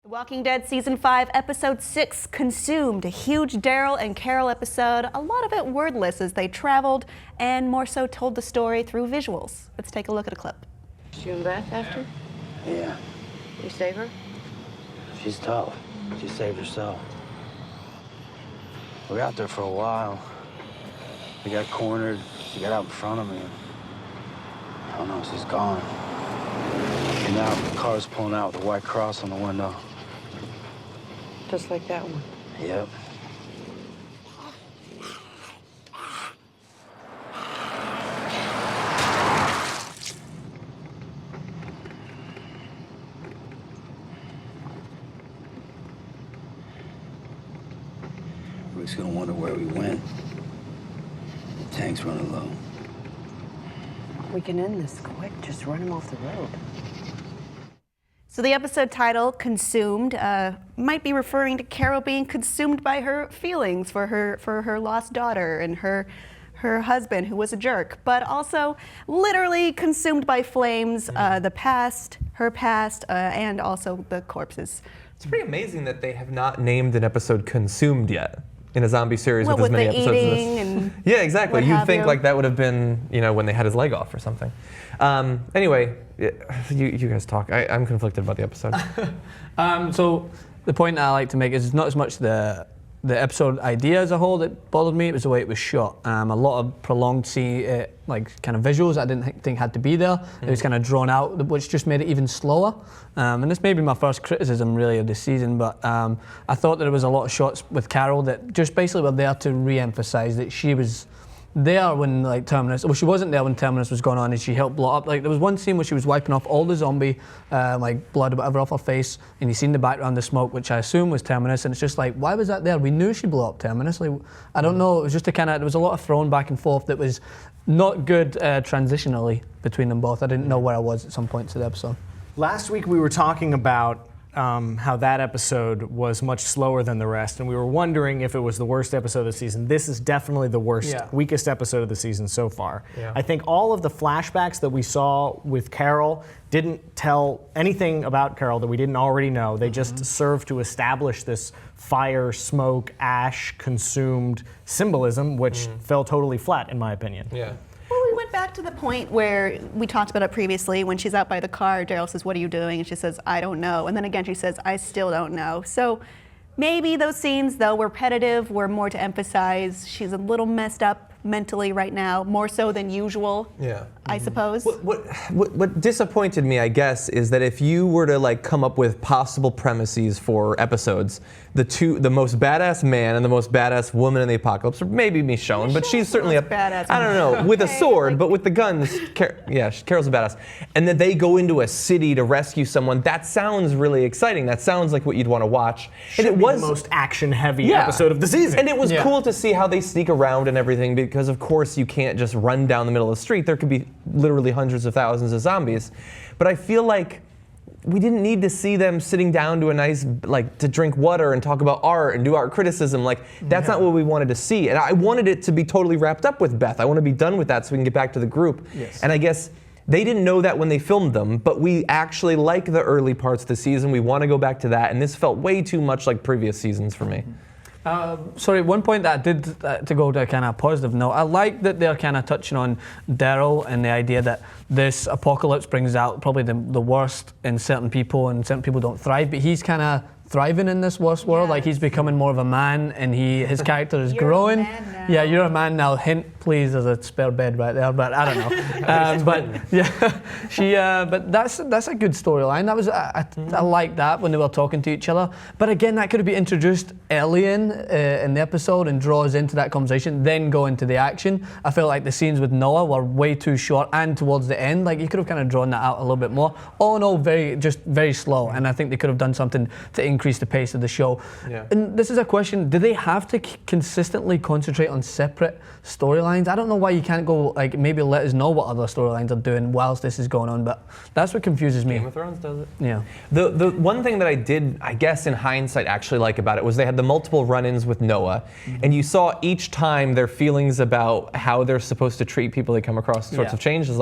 The Walking Dead Season 5, Episode 6, Consumed, a huge Daryl and Carol episode, a lot of it wordless as they traveled and more so told the story through visuals. Let's take a look at a clip. You and Beth after? Yeah, You save her? she's tough. She saved herself. We were out there for a while. We got cornered. She got out in front of me. I don't know, she's gone. And now the car's pulling out with a white cross on the window. Just like that one. Yep. Everybody's gonna wonder where we went. The tank's running low. We can end this quick. Just run him off the road. So the episode title, Consumed, might be referring to Carol being consumed by her feelings for her lost daughter and her husband, who was a jerk, but also literally consumed by flames, the past, her past, and also the corpses. It's pretty amazing that they have not named an episode Consumed yet in a zombie series Well, with as many the episodes eating as this. and Yeah, exactly. what You'd have think you. like that would have been, when they had his leg off or something. Anyway, you guys talk. I'm conflicted about the episode. So the point I like to make is it's not as much the episode idea as a whole that bothered me. It was the way it was shot. A lot of prolonged kind of visuals I didn't think had to be there. It was kind of drawn out, which just made it even slower. And this may be my first criticism really of the season, but I thought that there was a lot of shots with Carol that just basically were there to re-emphasize that she was there when she wasn't there when Terminus was going on, and she helped blow up. Like there was one scene where she was wiping off all the zombie blood or whatever off her face, and you seen the background, the smoke, which I assume was Terminus, and it's just like, why was that there? We knew she blew up Terminus. Like, I don't know. It was just there was a lot of thrown back and forth that was not good transitionally between them both. I didn't know where I was at some points of the episode. Last week we were talking about how that episode was much slower than the rest, and we were wondering if it was the worst episode of the season. This is definitely the worst, weakest episode of the season so far. Yeah. I think all of the flashbacks that we saw with Carol didn't tell anything about Carol that we didn't already know. They just served to establish this fire, smoke, ash, consumed symbolism, which fell totally flat, in my opinion. Yeah. Well, we went back to the point where we talked about it previously. When she's out by the car, Daryl says, "What are you doing?" And she says, "I don't know." And then again, she says, "I still don't know." So maybe those scenes, though repetitive, were more to emphasize she's a little messed up mentally right now, more so than usual, I suppose. What disappointed me, I guess, is that if you were to come up with possible premises for episodes, the most badass man and the most badass woman in the apocalypse, or maybe Michonne, but she's certainly badass. I don't know, with a sword, but with the guns. Carol's a badass, and that they go into a city to rescue someone. That sounds really exciting. That sounds like what you'd want to watch. And it was the most action-heavy episode of the season. And it was cool to see how they sneak around and everything, because of course you can't just run down the middle of the street. There could be literally hundreds of thousands of zombies. But I feel like we didn't need to see them sitting down to a nice, to drink water and talk about art and do art criticism. That's not what we wanted to see. And I wanted it to be totally wrapped up with Beth. I want to be done with that so we can get back to the group. Yes. And I guess they didn't know that when they filmed them, but we actually like the early parts of the season. We want to go back to that. And this felt way too much like previous seasons for me. Sorry, one point that I did to go to a kind of positive note. I like that they're kind of touching on Daryl and the idea that this apocalypse brings out probably the worst in certain people, and certain people don't thrive, but he's kind of thriving in this worst world. Like he's becoming more of a man, and his character is growing. A man now. Yeah, you're a man now. Hint, please, there's a spare bed right there, but I don't know. But that's a good storyline. That was I like that when they were talking to each other. But again, that could have been introduced early in the episode and draw us into that conversation, then go into the action. I felt like the scenes with Noah were way too short, and towards the end, you could have kind of drawn that out a little bit more. All in all, very slow, and I think they could have done something to increase the pace of the show. Yeah. And this is a question: do they have to consistently concentrate on separate storylines? I don't know why you can't go maybe let us know what other storylines are doing whilst this is going on, but that's what confuses me. Game of Thrones does it. Yeah. The one thing that I did, I guess in hindsight, actually like about it was they had the multiple run-ins with Noah, and you saw each time their feelings about how they're supposed to treat people they come across sorts of changes.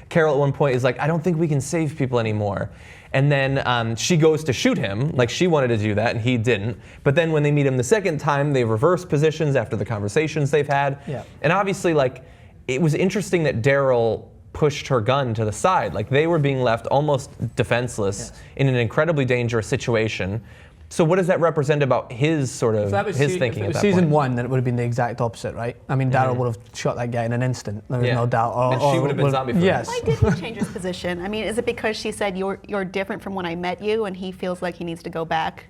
Carol at one point is I don't think we can save people anymore. And then she goes to shoot him, like she wanted to do that, and he didn't. But then when they meet him the second time, they reverse positions after the conversations they've had. Yeah. And obviously, like, it was interesting that Daryl pushed her gun to the side. Like, they were being left almost defenseless in an incredibly dangerous situation. So what does that represent about his sort of his thinking at that season point? 1, then it would have been the exact opposite, right? I mean, Daryl would have shot that guy in an instant. There was no doubt. And she would have been zombie-free. Yes. Why did he change his position? I mean, is it because she said you're different from when I met you, and he feels like he needs to go back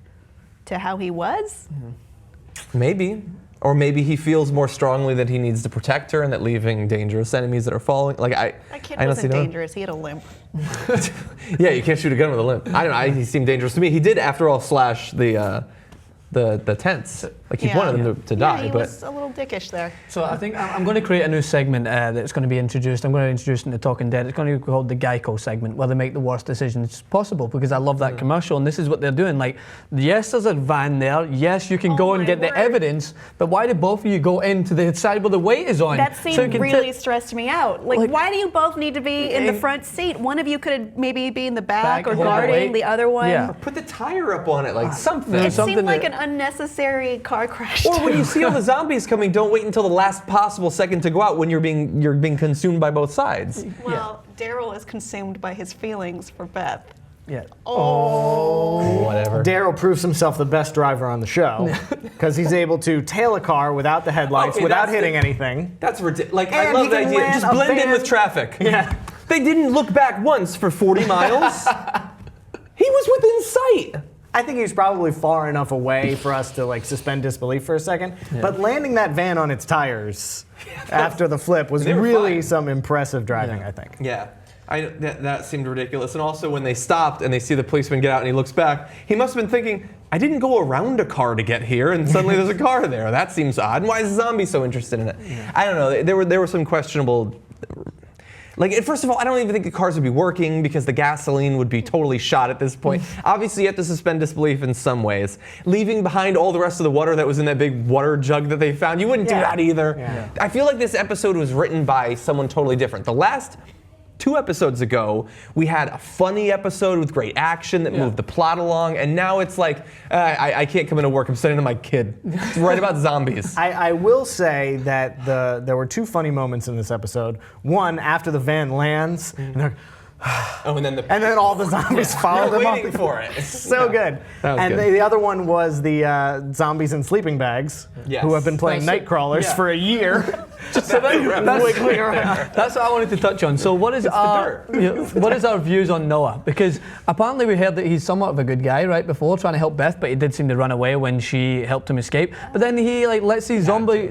to how he was? Maybe. Or maybe he feels more strongly that he needs to protect her and that leaving dangerous enemies that are following. Like, That kid wasn't dangerous. He had a limp. Yeah, you can't shoot a gun with a limp. I don't know. He seemed dangerous to me. He did, after all, slash the tents. Like, he wanted them to die. He but was a little dickish there. So I think I'm going to create a new segment that's going to be introduced. I'm going to introduce it into Talking Dead. It's going to be called the Geico segment, where they make the worst decisions possible, because I love that commercial, and this is what they're doing. Like, yes, there's a van there. Yes, you can go and get the evidence, but why did both of you go into the side where the weight is on? That scene really stressed me out. Like, why do you both need to be in the front seat? One of you could maybe be in the back or guarding the other one. Yeah. or put the tire up on it, like something. It seemed like an unnecessary car crash. Or when you see all the zombies coming, don't wait until the last possible second to go out when you're being consumed by both sides. Well, Daryl is consumed by his feelings for Beth. Yeah. Whatever. Daryl proves himself the best driver on the show because he's able to tail a car without the headlights, Okay, without that's hitting anything. That's ridiculous. Like, I And love he the can idea. land Just a blend in van. with traffic. Yeah. They didn't look back once for 40 miles. He was within sight. I think he was probably far enough away for us to like suspend disbelief for a second. But landing that van on its tires after the flip was They were really fine. some impressive driving, I think. Yeah. That seemed ridiculous. And also when they stopped and they see the policeman get out and he looks back, he must have been thinking, I didn't go around a car to get here, and suddenly there's a car there. That seems odd. And why is the zombie so interested in it? Yeah. I don't know. There were some questionable. Like, first of all, I don't even think the cars would be working because the gasoline would be totally shot at this point. Obviously, you have to suspend disbelief in some ways. Leaving behind all the rest of the water that was in that big water jug that they found, you wouldn't do that either. Yeah. I feel like this episode was written by someone totally different. The last 2 episodes ago, we had a funny episode with great action that moved the plot along, and now it's like, I can't come into work, I'm studying to my kid. It's right about zombies. I will say that there were 2 funny moments in this episode. One, after the van lands, and they're and then all the zombies follow them waiting up. for it. So good. That was And good. the other one was the zombies in sleeping bags who have been playing night crawlers for a year. That's what I wanted to touch on. So what is what is our views on Noah? Because apparently we heard that he's somewhat of a good guy right before, trying to help Beth, but he did seem to run away when she helped him escape. But then he lets these zombie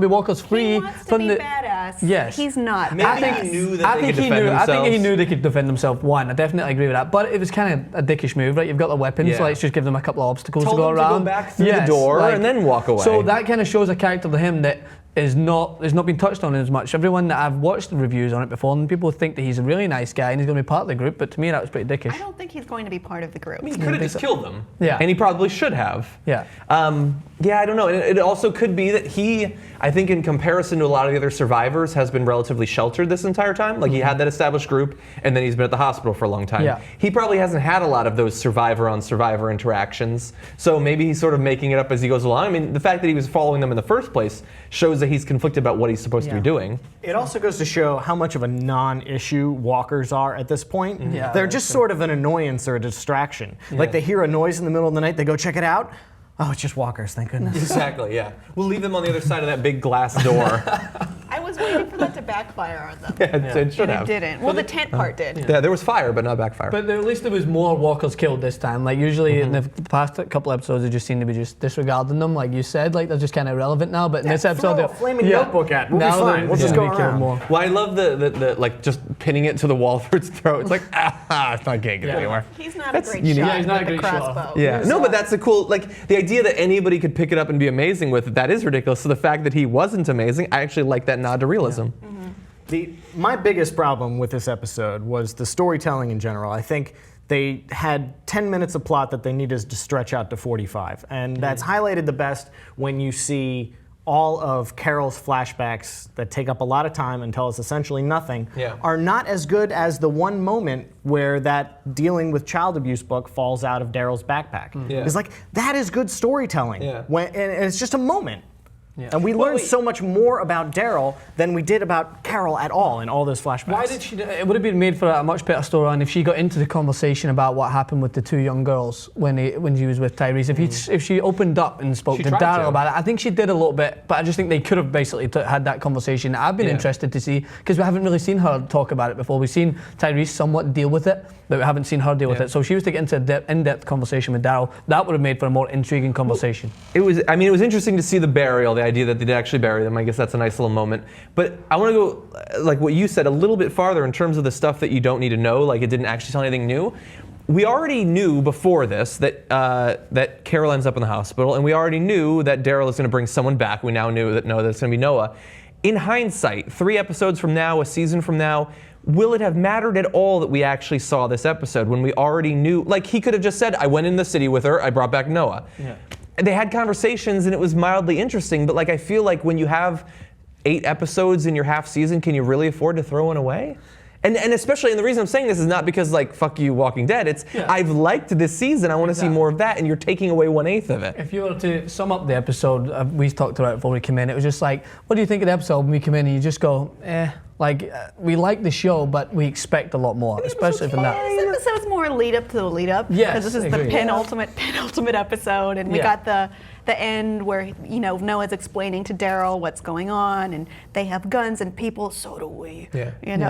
walkers free He wants to from be the badass. Yes. He's not. Maybe badass. he knew that they could defend themselves. I think he knew they could defend themselves. One, I definitely agree with that. But it was kind of a dickish move, right? You've got the weapons, so let's just give them a couple of obstacles Tell to go them around. to go back through the door and then walk away. So that kind of shows a character to him that is not been touched on as much. Everyone that I've watched the reviews on it before, and people think that he's a really nice guy and he's going to be part of the group, but to me that was pretty dickish. I don't think he's going to be part of the group. He could have just killed them. Yeah. And he probably should have. Yeah. I don't know. It also could be that he, I think in comparison to a lot of the other survivors, has been relatively sheltered this entire time. Like, he had that established group, and then he's been at the hospital for a long time. Yeah. He probably hasn't had a lot of those survivor-on-survivor interactions. So maybe he's sort of making it up as he goes along. I mean, the fact that he was following them in the first place shows that he's conflicted about what he's supposed to be doing. It also goes to show how much of a non-issue walkers are at this point. Yeah, They're just sort of an annoyance or a distraction. Like, they hear a noise in the middle of the night, they go check it out. Oh, it's just walkers, thank goodness. Exactly, yeah. We'll leave them on the other side of that big glass door. I was waiting for that to backfire on them. It should And have. it didn't. Well, the tent part did. Yeah, there was fire, but not backfire. But at least there was more walkers killed this time. Like, usually in the past couple episodes, they just seem to be just disregarding them, like you said. Like, they're just kind of irrelevant now. But in this episode, throw a they're flaming notebook at. We'll be now fine. We'll just go kill around. more. Well, I love the like just pinning it to the wall for its throat. It's like, it's not getting it anywhere. He's not a great unique. shot Yeah, he's not with a the great shot. crossbow. Yeah, no, but that's a cool, like, the idea that anybody could pick it up and be amazing with it, that is ridiculous. So the fact that he wasn't amazing, I actually like that nod to realism. My biggest problem with this episode was the storytelling in general. I think they had 10 minutes of plot that they needed to stretch out to 45. And that's highlighted the best when you see all of Carol's flashbacks that take up a lot of time and tell us essentially nothing are not as good as the one moment where that dealing with child abuse book falls out of Daryl's backpack. It's like, that is good storytelling. And it's just a moment. And we learned so much more about Daryl than we did about Carol at all in all those flashbacks. Why did she? It would have been made for a much better storyline if she got into the conversation about what happened with the two young girls when she was with Tyrese. If she opened up and spoke to Daryl about it, I think she did a little bit. But I just think they could have basically had that conversation. I've been interested to see, because we haven't really seen her talk about it before. We've seen Tyrese somewhat deal with it, but we haven't seen her deal with it. So if she was to get into an in-depth conversation with Daryl, that would have made for a more intriguing conversation. It was interesting to see the burial, the idea that they did actually bury them. I guess that's a nice little moment. But I want to go, like what you said, a little bit farther in terms of the stuff that you don't need to know, like it didn't actually tell anything new. We already knew before this that that Carol ends up in the hospital, and we already knew that Daryl is going to bring someone back. We now knew that it's going to be Noah. In hindsight, 3 episodes from now, a season from now, will it have mattered at all that we actually saw this episode when we already knew? Like, he could have just said, I went in the city with her, I brought back Noah. They had conversations and it was mildly interesting, but like I feel like when you have 8 episodes in your half season, can you really afford to throw one away? And especially, and the reason I'm saying this is not because like, fuck you, Walking Dead, it's I've liked this season, I want to see more of that, and you're taking away 1/8 of it. If you were to sum up the episode, we talked about it before we came in, it was just like, what do you think of the episode when we come in and you just go, like, we like the show, but we expect a lot more, especially from that. This episode's more lead up to the lead up. Because this is the penultimate episode, and we got the end where Noah's explaining to Daryl what's going on, and they have guns and people, so do we.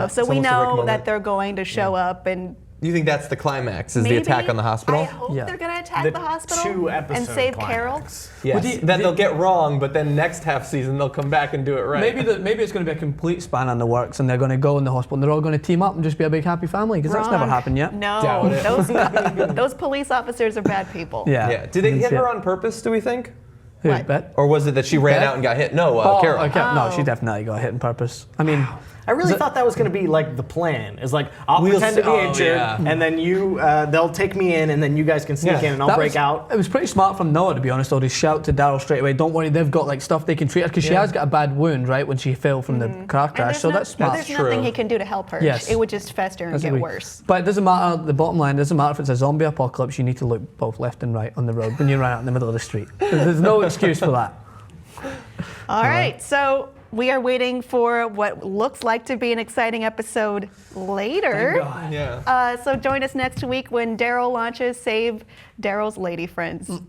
So we know that they're going to show up and. You think that's the climax, is the attack on the hospital? I hope they're going to attack the hospital and save Carol. Yes, that they'll get wrong, but then next half season they'll come back and do it right. Maybe it's going to be a complete span on the works, and they're going to go in the hospital and they're all going to team up and just be a big happy family, because that's never happened yet. No, those police officers are bad people. Did they hit her on purpose, do we think? Who, Beth? Or was it that she ran out and got hit? No, Carol. No, she definitely got hit on purpose. I mean, I really thought that was going to be like the plan. Is like, I'll pretend to be injured, and then they'll take me in, and then you guys can sneak in, and I'll break out. It was pretty smart from Noah, to be honest, though, to shout to Daryl straight away, don't worry, they've got like stuff they can treat her, because she has got a bad wound, right, when she fell from the car crash, so that's smart. There's nothing he can do to help her. Yes. It would just fester and get worse. But it doesn't matter, the bottom line, it doesn't matter if it's a zombie apocalypse, you need to look both left and right on the road when you run out in the middle of the street. There's no excuse for that. All right, so we are waiting for what looks like to be an exciting episode later. Thank God. So join us next week when Daryl launches Save Daryl's Lady Friends.